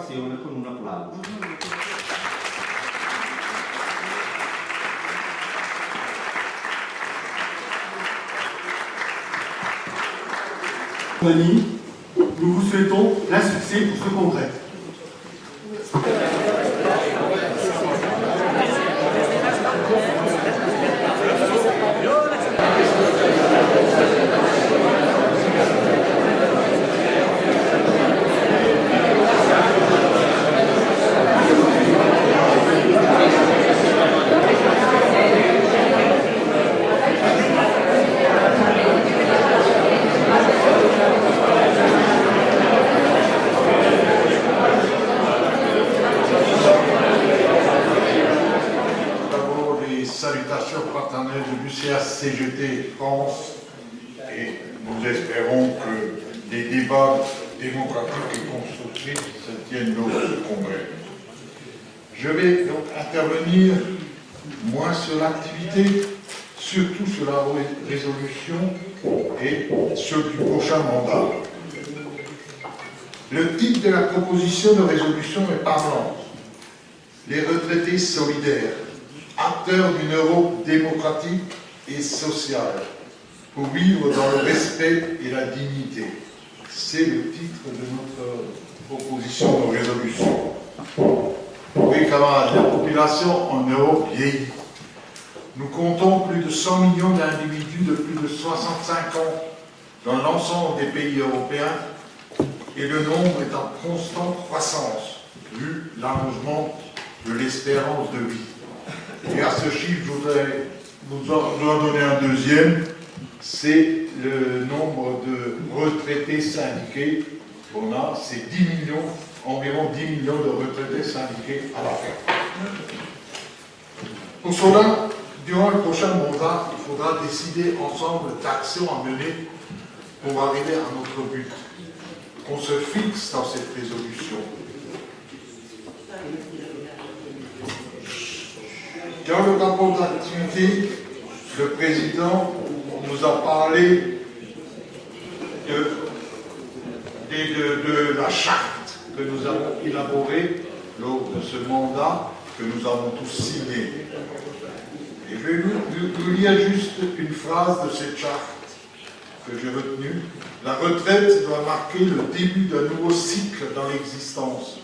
approvazione con un applauso. Nous vous souhaitons plein succès pour ce congrès. Salutations fraternelles de l'UCA-CGT France et nous espérons que des débats démocratiques et constructifs se tiennent lors de ce congrès. Je vais donc intervenir moins sur l'activité, surtout sur la résolution et sur du prochain mandat. Le titre de la proposition de résolution est parlant. Les retraités solidaires, acteurs d'une Europe démocratique et sociale, pour vivre dans le respect et la dignité. C'est le titre de notre proposition de résolution. Oui, camarades, la population en Europe vieillit. Nous comptons plus de 100 millions d'individus de plus de 65 ans dans l'ensemble des pays européens et le nombre est en constante croissance, vu l'allongement de l'espérance de vie. Et à ce chiffre, je voudrais vous en donner un deuxième, c'est le nombre de retraités syndiqués qu'on a, c'est 10 millions, environ 10 millions de retraités syndiqués à la fin. Pour cela, durant le prochain mandat, il faudra décider ensemble d'actions à mener pour arriver à notre but, qu'on se fixe dans cette résolution. Dans le rapport d'activité, le président nous a parlé de la charte que nous avons élaborée lors de ce mandat que nous avons tous signé. Et je vais vous lire juste une phrase de cette charte que j'ai retenue. La retraite doit marquer le début d'un nouveau cycle dans l'existence.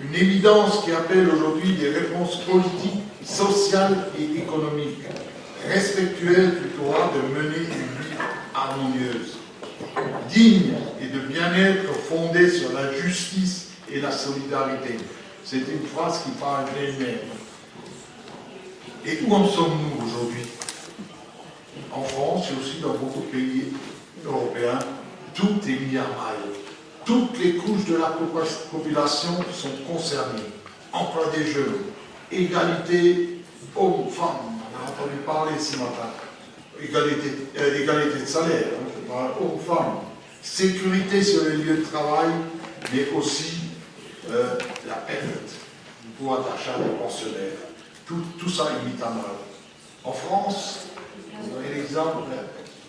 Une évidence qui appelle aujourd'hui des réponses politiques, sociales et économiques, respectueuses du droit de mener une vie harmonieuse, digne et de bien-être fondée sur la justice et la solidarité. C'est une phrase qui parle d'elle-même. Et où en sommes-nous aujourd'hui? En France et aussi dans beaucoup de pays européens, tout est mis à mal. Toutes les couches de la population sont concernées. Emploi des jeunes, égalité hommes-femmes, on a entendu parler ce matin, égalité de salaire, je parle hommes-femmes, sécurité sur les lieux de travail, mais aussi la perte du pouvoir d'achat des pensionnaires. Tout ça est mis à mal. En France, vous avez l'exemple,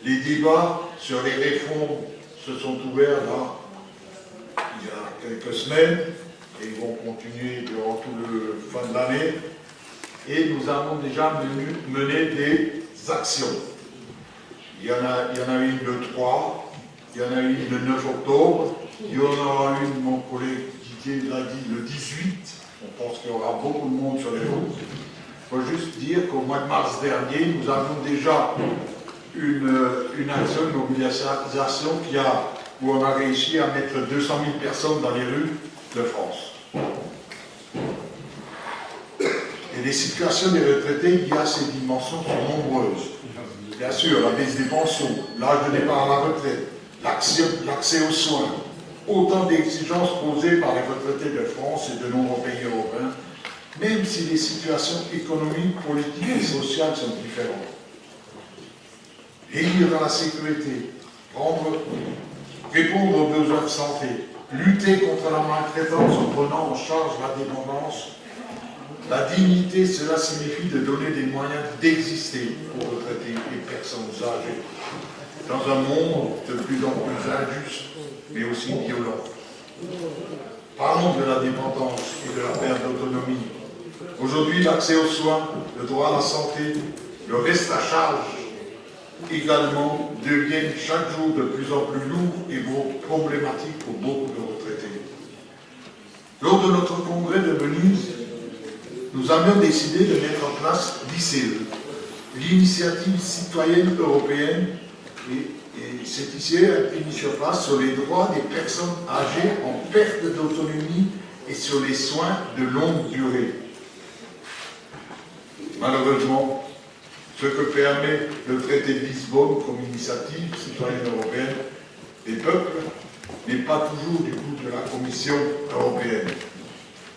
les débats sur les réformes se sont ouverts là, il y a quelques semaines, et ils vont continuer durant tout le fin de l'année, et nous avons déjà mené des actions. Il y en a une le 3, il y en a une le 9 octobre, il y en aura une, mon collègue Didier l'a dit, le 18, on pense qu'il y aura beaucoup de monde sur les routes. Il faut juste dire qu'au mois de mars dernier, nous avons déjà une action de mobilisation où on a réussi à mettre 200 000 personnes dans les rues de France. Et les situations des retraités liées à ces dimensions sont nombreuses. Bien sûr, la baisse des pensions, l'âge de départ à la retraite, l'accès aux soins, autant d'exigences posées par les retraités de France et de nombreux pays européens, même si les situations économiques, politiques et sociales sont différentes. Élire dans la sécurité, répondre aux besoins de santé, lutter contre la maltraitance en prenant en charge la dépendance. La dignité, cela signifie de donner des moyens d'exister aux retraités et personnes âgées, dans un monde de plus en plus injuste, mais aussi violent. Parlons de la dépendance et de la perte d'autonomie. Aujourd'hui, l'accès aux soins, le droit à la santé, le reste à charge également deviennent chaque jour de plus en plus lourds et problématiques pour beaucoup de retraités. Lors de notre congrès de Venise, nous avions décidé de mettre en place l'ICE, l'initiative citoyenne européenne, et cette ICE a été mise sur place sur les droits des personnes âgées en perte d'autonomie et sur les soins de longue durée. Malheureusement, ce que permet le traité de Lisbonne comme initiative citoyenne européenne des peuples n'est pas toujours du goût de la Commission européenne.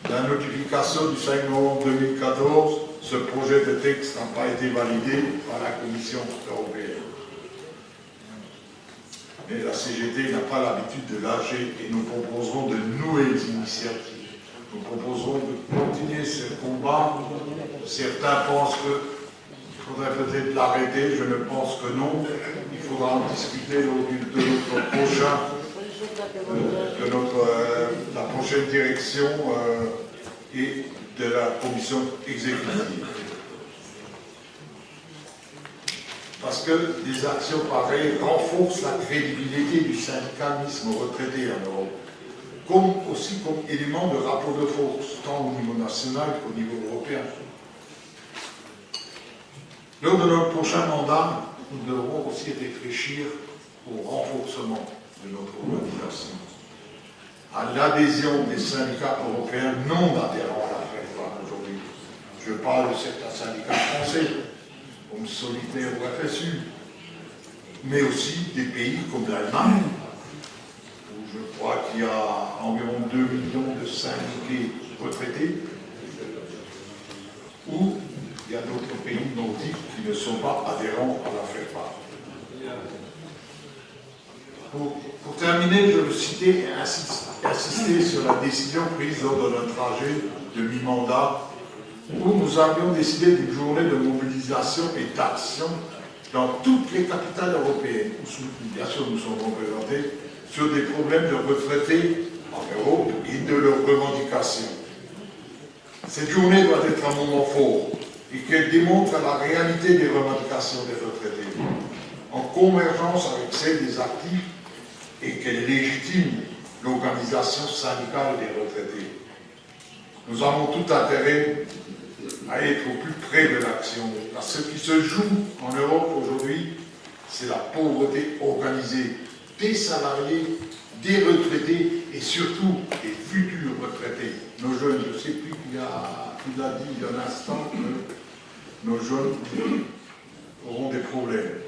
La notification du 5 novembre 2014, ce projet de texte n'a pas été validé par la Commission européenne. Mais la CGT n'a pas l'habitude de lâcher et nous proposerons de nouvelles initiatives. Nous proposerons de continuer ce combat. Certains pensent qu'il faudrait peut-être l'arrêter, je ne pense que non. Il faudra en discuter lors de notre prochain, la prochaine direction et de la commission exécutive. Parce que des actions pareilles renforcent la crédibilité du syndicalisme retraité en Europe, aussi comme élément de rapport de force, tant au niveau national qu'au niveau européen. Lors de notre prochain mandat, nous devrons aussi réfléchir au renforcement de notre organisation, à l'adhésion des syndicats européens non adhérents à la FEFA aujourd'hui. Je parle de certains syndicats français, comme Solitaire ou FSU, mais aussi des pays comme l'Allemagne, où je crois qu'il y a environ 2 millions de syndiqués retraités, ou il y a d'autres pays nordiques qui ne sont pas adhérents à la FEFA. Pour terminer, je veux citer et insister sur la décision prise lors de notre trajet de mi-mandat, où nous avions décidé d'une journée de mobilisation et d'action dans toutes les capitales européennes, où bien sûr nous sommes représentés, sur des problèmes de retraités en Europe et de leurs revendications. Cette journée doit être un moment fort et qu'elle démontre la réalité des revendications des retraités, en convergence avec celles des actifs, et qu'elle légitime l'organisation syndicale des retraités. Nous avons tout intérêt à être au plus près de l'action. Parce que ce qui se joue en Europe aujourd'hui, c'est la pauvreté organisée des salariés, des retraités et surtout des futurs retraités. Nos jeunes, je ne sais plus qui l'a dit il y a un instant, que nos jeunes auront des problèmes.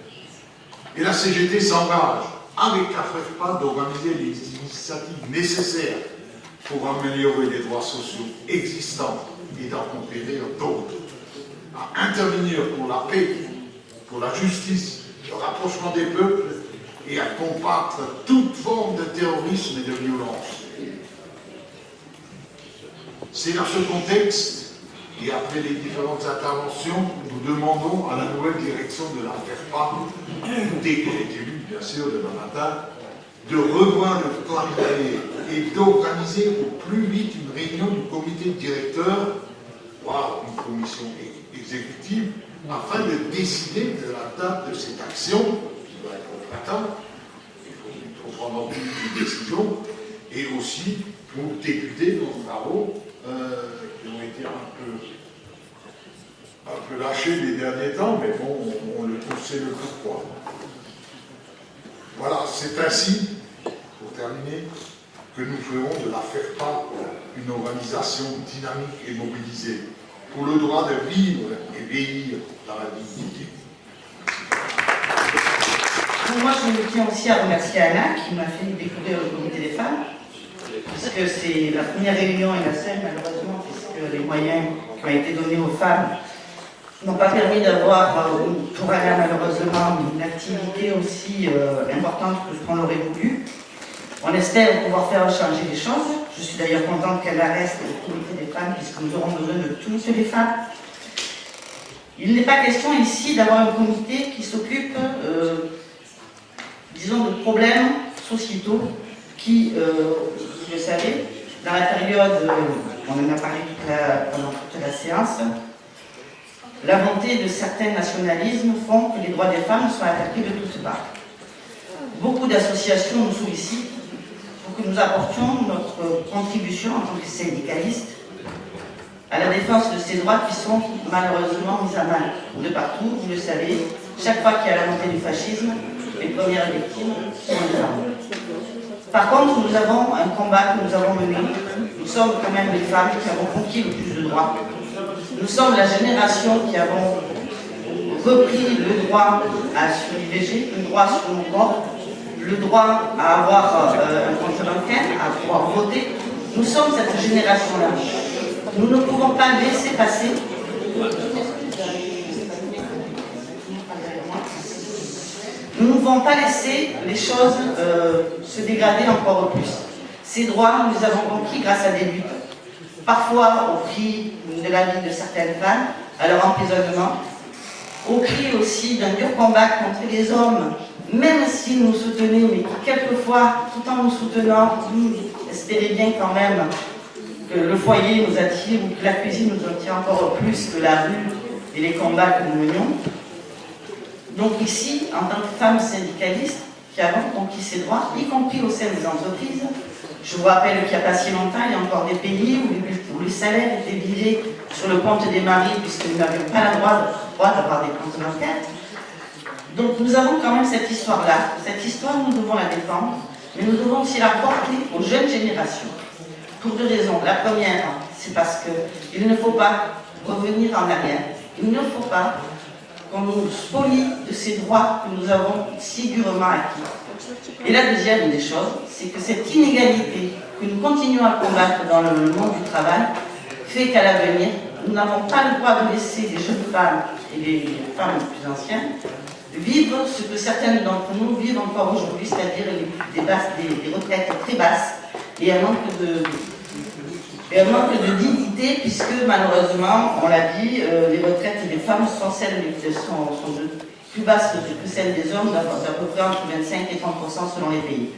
Et la CGT s'engage avec la FEFPA d'organiser les initiatives nécessaires pour améliorer les droits sociaux existants et d'en conquérir d'autres, à intervenir pour la paix, pour la justice, le rapprochement des peuples et à combattre toute forme de terrorisme et de violence. C'est dans ce contexte, et après les différentes interventions, nous demandons à la nouvelle direction de la FEFPA, dès qu'elle est élue, bien sûr, demain matin, de revoir le calendrier et d'organiser au plus vite une réunion du comité directeur, voire une commission exécutive, afin de décider de la date de cette action, qui doit être au printemps. Il faut prendre une décision, et aussi pour débuter nos travaux qui ont été un peu lâchés les derniers temps, mais bon, on sait le pourquoi. Voilà, c'est ainsi, pour terminer, que nous ferons de la FEFPA une organisation dynamique et mobilisée pour le droit de vivre et vieillir dans la dignité. Moi, je tiens aussi à remercier Anna qui m'a fait découvrir le comité des femmes, puisque c'est la première réunion et la seule, malheureusement, puisque les moyens qui ont été donnés aux femmes n'ont pas permis d'avoir, pour Anna malheureusement, une activité aussi importante que ce qu'on aurait voulu. On espère pouvoir faire changer les choses. Je suis d'ailleurs contente qu'elle reste au comité des femmes, puisque nous aurons besoin de toutes les femmes. Il n'est pas question ici d'avoir un comité qui s'occupe, disons, de problèmes sociétaux qui, vous le savez, dans la période, on en a parlé pendant toute la séance, la montée de certains nationalismes font que les droits des femmes sont attaqués de toutes parts. Beaucoup d'associations nous sollicitent pour que nous apportions notre contribution en tant que syndicalistes à la défense de ces droits qui sont malheureusement mis à mal de partout. Vous le savez, chaque fois qu'il y a la montée du fascisme, les premières victimes sont les femmes. Par contre, nous avons un combat que nous avons mené. Nous sommes quand même les femmes qui avons conquis le plus de droits. Nous sommes la génération qui avons repris le droit sur l'IVG, le droit sur nos corps, le droit à avoir un compte bancaire, à pouvoir voter. Nous sommes cette génération-là. Nous ne pouvons pas laisser passer nous ne pouvons pas laisser les choses se dégrader encore plus. Ces droits, nous les avons conquis grâce à des luttes. Parfois au prix de la vie de certaines femmes, à leur emprisonnement, au prix aussi d'un dur combat contre les hommes, même s'ils nous soutenaient, mais qui quelquefois, tout en nous soutenant, nous espéraient bien quand même que le foyer nous attire ou que la cuisine nous attire encore plus que la rue et les combats que nous menions. Donc ici, en tant que femmes syndicalistes qui avons conquis ces droits, y compris au sein des entreprises, je vous rappelle qu'il n'y a pas si longtemps, il y a encore des pays où les salaires étaient bilés sur le compte des maris puisque nous n'avions pas le droit d'avoir des comptes bancaires. Donc nous avons quand même cette histoire-là. Cette histoire, nous devons la défendre, mais nous devons aussi la porter aux jeunes générations. Pour deux raisons. La première, c'est parce qu'il ne faut pas revenir en arrière. Il ne faut pas qu'on nous spolie de ces droits que nous avons si durement acquis. Et la deuxième des choses, c'est que cette inégalité que nous continuons à combattre dans le monde du travail fait qu'à l'avenir, nous n'avons pas le droit de laisser les jeunes femmes et les femmes plus anciennes vivre ce que certaines d'entre nous vivent encore aujourd'hui, c'est-à-dire des retraites très basses et un manque de dignité, puisque malheureusement, on l'a dit, les retraites des femmes sont celles qui sont plus basses que celles des hommes, d'à peu près entre 25 et 30% selon les pays.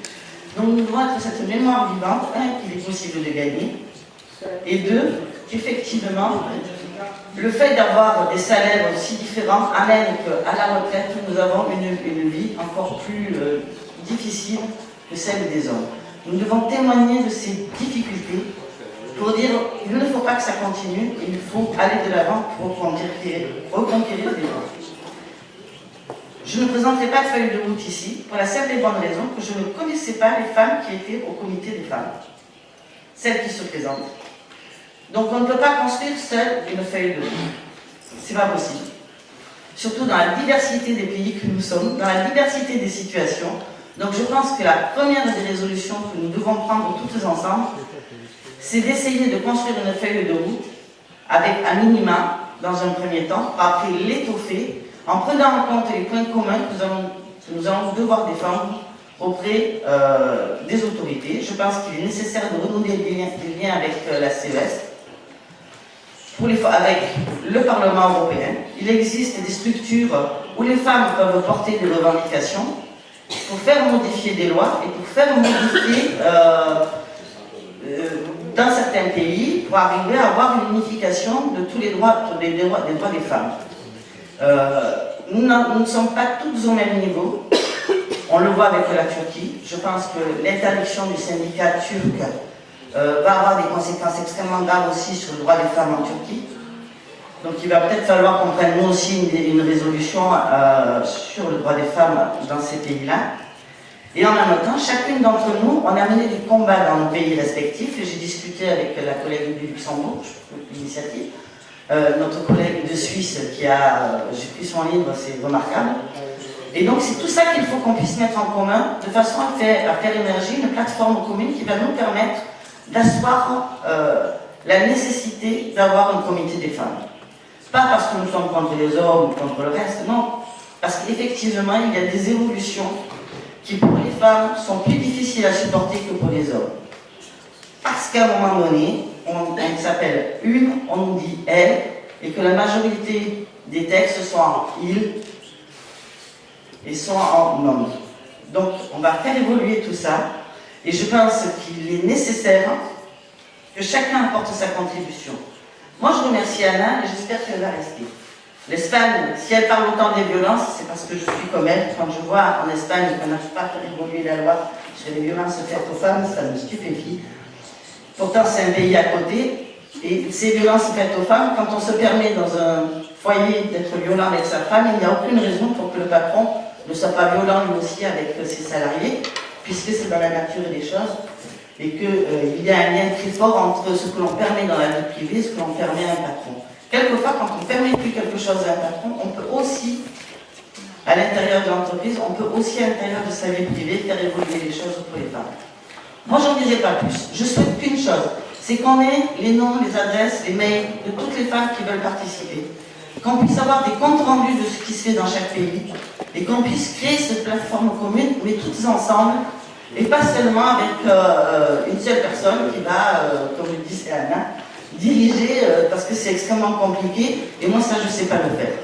Donc nous devons être cette mémoire vivante, un, qu'il est possible de gagner, et deux, qu'effectivement, le fait d'avoir des salaires si différents amène qu'à la retraite, nous avons une vie encore plus difficile que celle des hommes. Nous devons témoigner de ces difficultés pour dire qu'il ne faut pas que ça continue, il faut aller de l'avant pour reconquérir les droits. Je ne présenterai pas de feuille de route ici, pour la simple et bonne raison que je ne connaissais pas les femmes qui étaient au comité des femmes, celles qui se présentent. Donc on ne peut pas construire seule une feuille de route. C'est pas possible. Surtout dans la diversité des pays que nous sommes, dans la diversité des situations. Donc je pense que la première des résolutions que nous devons prendre toutes ensemble, c'est d'essayer de construire une feuille de route avec un minima, dans un premier temps, pour après l'étoffer, en prenant en compte les points communs que nous allons devoir défendre auprès des autorités. Je pense qu'il est nécessaire de renouer des liens avec la CES, avec le Parlement européen. Il existe des structures où les femmes peuvent porter des revendications pour faire modifier des lois et pour faire modifier dans certains pays, pour arriver à avoir une unification de tous les droits, des droits des femmes. Nous ne sommes pas toutes au même niveau. On le voit avec la Turquie. Je pense que l'interdiction du syndicat turc va avoir des conséquences extrêmement graves aussi sur le droit des femmes en Turquie. Donc il va peut-être falloir qu'on prenne nous aussi une résolution sur le droit des femmes dans ces pays-là. Et en même temps, chacune d'entre nous, on a mené du combat dans nos pays respectifs. Et j'ai discuté avec la collègue du Luxembourg, l'initiative, notre collègue de Suisse qui a, j'ai pris son livre, c'est remarquable. Et donc c'est tout ça qu'il faut qu'on puisse mettre en commun, de façon à faire émerger une plateforme commune qui va nous permettre d'asseoir la nécessité d'avoir un comité des femmes. Pas parce que nous sommes contre les hommes ou contre le reste, non. Parce qu'effectivement, il y a des évolutions qui, pour les femmes, sont plus difficiles à supporter que pour les hommes. Parce qu'à un moment donné, elle s'appelle une, on nous dit elle, et que la majorité des textes sont en il et sont en homme. Donc, on va faire évoluer tout ça, et je pense qu'il est nécessaire que chacun apporte sa contribution. Moi, je remercie Anna et j'espère qu'elle va rester. L'Espagne, si elle parle autant des violences, c'est parce que je suis comme elle. Quand je vois en Espagne qu'on n'arrive pas à faire évoluer la loi sur les violences faites aux femmes, ça me stupéfie. Pourtant, c'est un pays à côté. Et ces violences faites aux femmes, quand on se permet dans un foyer d'être violent avec sa femme, il n'y a aucune raison pour que le patron ne soit pas violent lui aussi avec ses salariés, puisque c'est dans la nature des choses, et qu'il y a un lien très fort entre ce que l'on permet dans la vie privée et ce que l'on permet à un patron. Quelquefois, quand on ne permet plus quelque chose à un patron, on peut aussi, à l'intérieur de l'entreprise, on peut aussi, à l'intérieur de sa vie privée, faire évoluer les choses pour les femmes. Moi, j'en dirai pas plus. Je souhaite qu'une chose, c'est qu'on ait les noms, les adresses, les mails de toutes les femmes qui veulent participer. Qu'on puisse avoir des comptes rendus de ce qui se fait dans chaque pays, et qu'on puisse créer cette plateforme commune, mais toutes ensemble, et pas seulement avec une seule personne qui va, comme le dit Anna, diriger, parce que c'est extrêmement compliqué, et moi ça je ne sais pas le faire.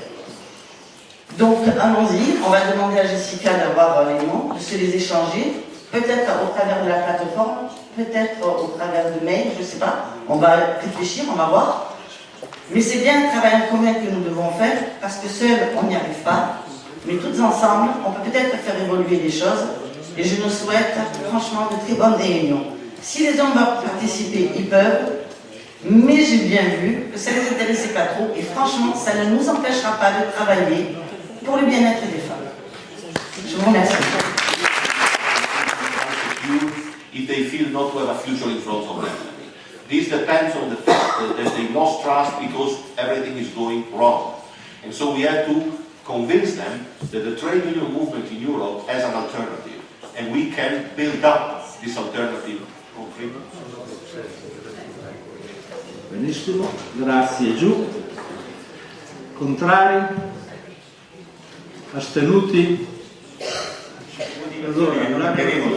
Donc allons-y, on va demander à Jessica d'avoir les noms, de se les échanger, peut-être au travers de la plateforme, peut-être au travers de mails, je ne sais pas, on va réfléchir, on va voir. Mais c'est bien un travail en commun que nous devons faire, parce que seuls on n'y arrive pas, mais toutes ensemble, on peut peut-être faire évoluer les choses, et je nous souhaite franchement de très bonnes réunions. Si les hommes veulent participer, ils peuvent, mais j'ai bien vu que ça ne les intéressait pas trop, et franchement, ça ne nous empêchera pas de travailler pour le bien-être des femmes. Je vous remercie. If they feel not to have a future in front of them. This depends on the fact that they lost trust because everything is going wrong. And so we have to convince them that the trade union movement in Europe has an alternative. And we can build up this alternative concretely. Benissimo, grazie. Giù. Contrari? Astenuti? Non andremo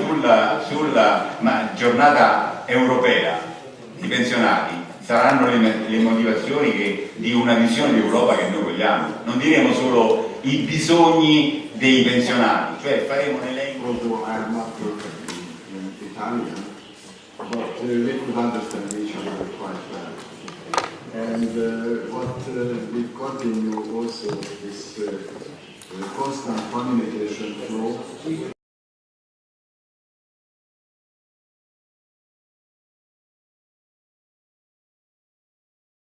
sulla giornata europea di pensionati, saranno le motivazioni di una visione di Europa che noi vogliamo. Non diremo solo i bisogni dei pensionati, cioè faremo un elenco. I'm not perfect in Italian, but we could understand each other quite well. And what we've got in you also is constant communication flow.